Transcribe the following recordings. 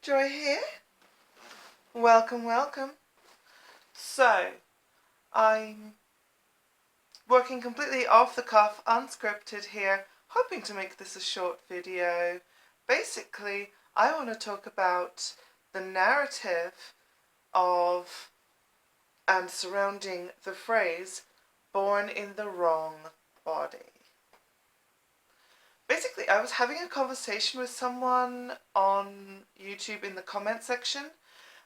Joy here. Welcome, welcome. So, I'm working completely off the cuff, unscripted here, hoping to make this a short video. Basically, I want to talk about the narrative of and surrounding the phrase born in the wrong body. Basically, I was having a conversation with someone on YouTube in the comment section,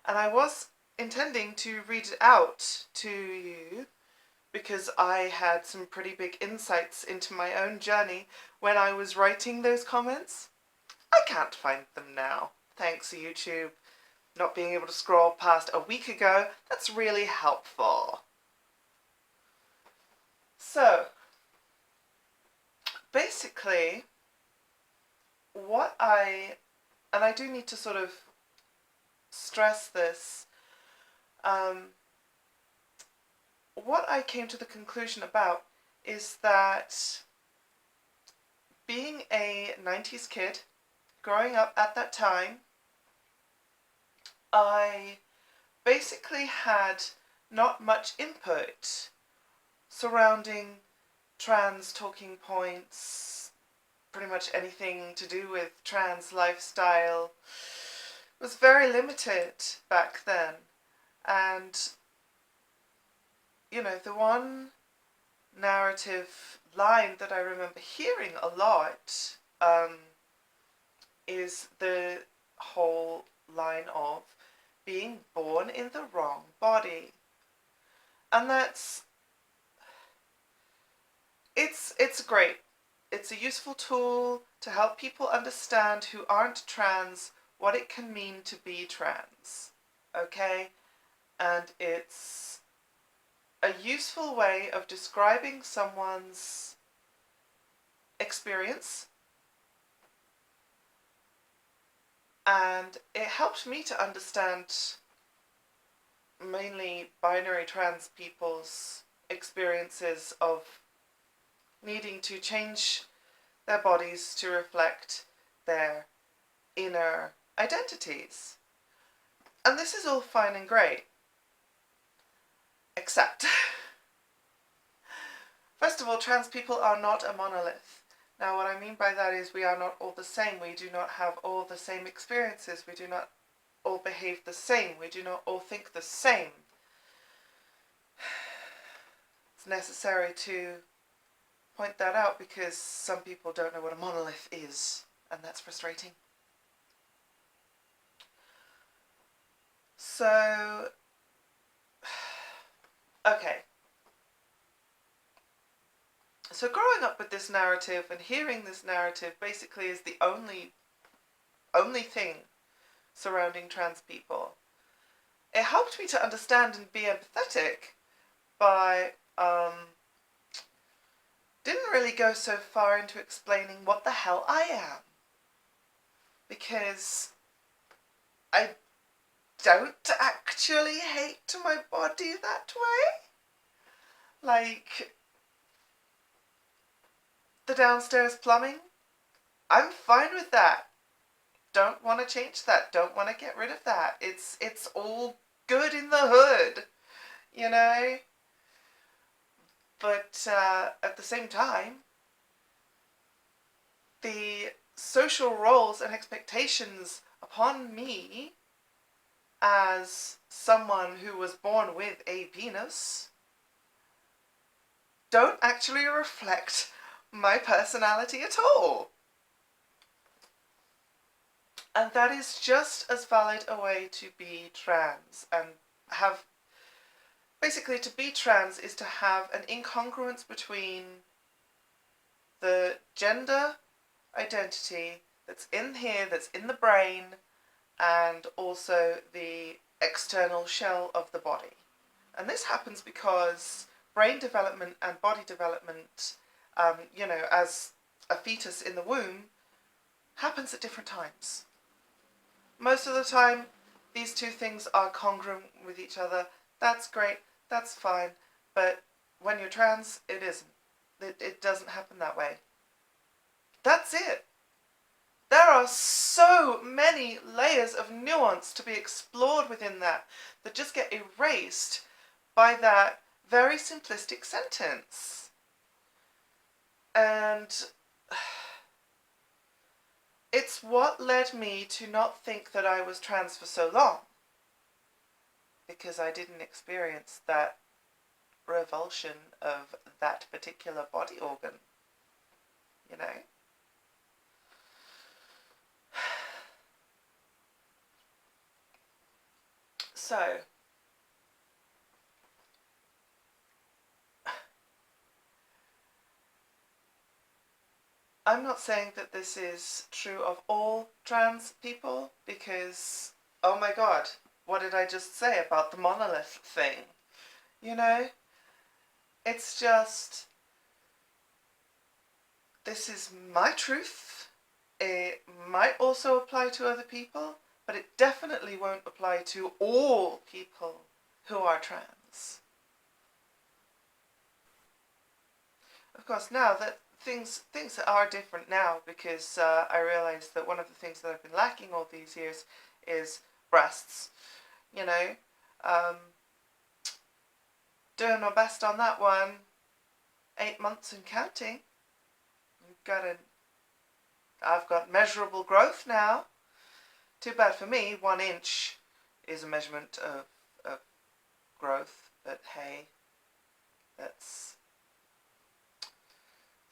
and I was intending to read it out to you because I had some pretty big insights into my own journey when I was writing those comments. I can't find them now, thanks to YouTube not being able to scroll past a week ago. That's really helpful. So, basically, and I do need to sort of stress this, what I came to the conclusion about is that being a 90s kid, growing up at that time, I basically had not much input surrounding trans talking points, pretty much anything to do with trans lifestyle. It was very limited back then. And, you know, the one narrative line that I remember hearing a lot is the whole line of being born in the wrong body. And it's great. It's a useful tool to help people understand who aren't trans what it can mean to be trans, okay? And it's a useful way of describing someone's experience, and it helped me to understand mainly binary trans people's experiences of needing to change their bodies to reflect their inner identities. And this is all fine and great, except, first of all, trans people are not a monolith. Now, what I mean by that is we are not all the same. We do not have all the same experiences. We do not all behave the same. We do not all think the same. It's necessary to point that out because some people don't know what a monolith is, and that's frustrating. So, okay. So growing up with this narrative and hearing this narrative basically is the only thing surrounding trans people. It helped me to understand and be empathetic, but didn't really go so far into explaining what the hell I am. Because I don't actually hate my body that way. Like, the downstairs plumbing, I'm fine with that. Don't want to change that. Don't want to get rid of that. It's all good in the hood, you know? But at the same time, the social roles and expectations upon me as someone who was born with a penis don't actually reflect my personality at all. And that is just as valid a way to be trans and have, basically to be trans is to have an incongruence between the gender identity that's in here, that's in the brain, and also the external shell of the body. And this happens because brain development and body development, you know, as a fetus in the womb, happens at different times. Most of the time, these two things are congruent with each other. That's great, that's fine, but when you're trans, it isn't. It doesn't happen that way. That's it. There are so many layers of nuance to be explored within that just get erased by that very simplistic sentence. And it's what led me to not think that I was trans for so long, because I didn't experience that revulsion of that particular body organ, you know? So, I'm not saying that this is true of all trans people, because, oh my god, what did I just say about the monolith thing? You know? It's just, this is my truth. It might also apply to other people, but it definitely won't apply to all people who are trans. Of course, now that things are different now, because I realised that one of the things that I've been lacking all these years is breasts. You know, doing my best on that one. 8 months and counting. I've got measurable growth now. Too bad for me, 1 inch is a measurement of growth, but hey, that's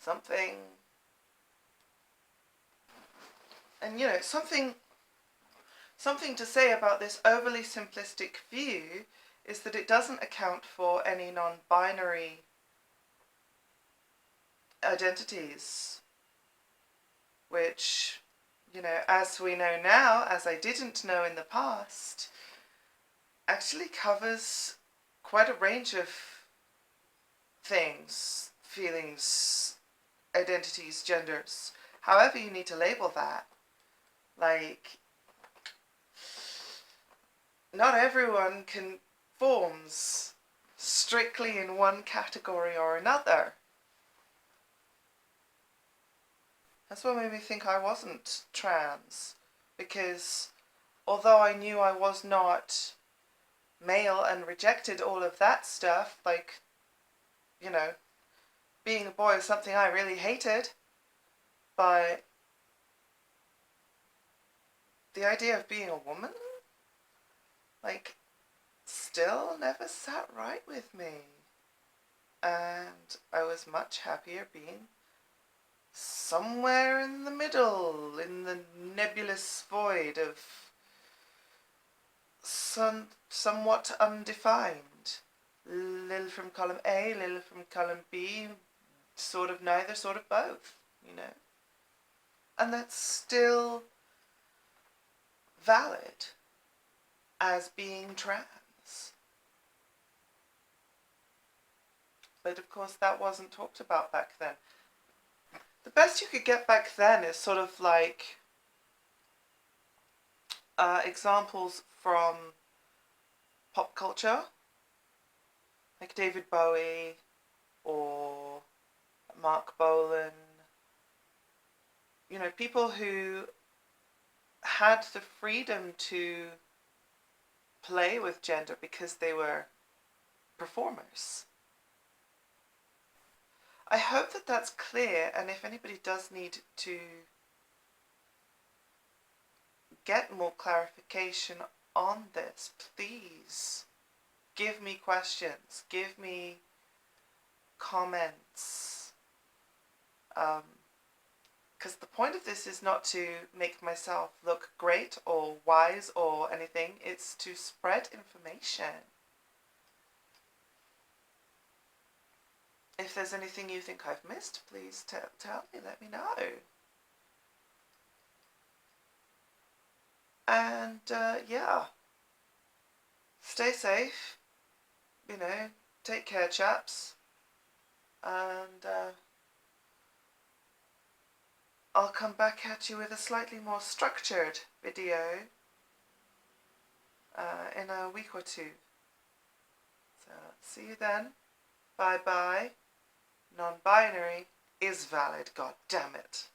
something. And you know, something to say about this overly simplistic view is that it doesn't account for any non-binary identities, which, you know, as we know now, as I didn't know in the past, actually covers quite a range of things, feelings, identities, genders, however you need to label that. Like, not everyone conforms strictly in one category or another. That's what made me think I wasn't trans, because although I knew I was not male and rejected all of that stuff, like, you know, being a boy is something I really hated, but the idea of being a woman, like, still never sat right with me. And I was much happier being somewhere in the middle, in the nebulous void of somewhat undefined. Little from column A, little from column B, sort of neither, sort of both, you know. And that's still valid as being trans. But of course that wasn't talked about back then. The best you could get back then is sort of like examples from pop culture, like David Bowie or Mark Bolan. You know, people who had the freedom to play with gender because they were performers. I hope that that's clear, and if anybody does need to get more clarification on this, please give me questions, give me comments, because the point of this is not to make myself look great or wise or anything, it's to spread information. If there's anything you think I've missed, please tell me, let me know. And yeah, stay safe, you know, take care, chaps, and I'll come back at you with a slightly more structured video in a week or two. So see you then. Bye bye. Non-binary is valid, god damn it.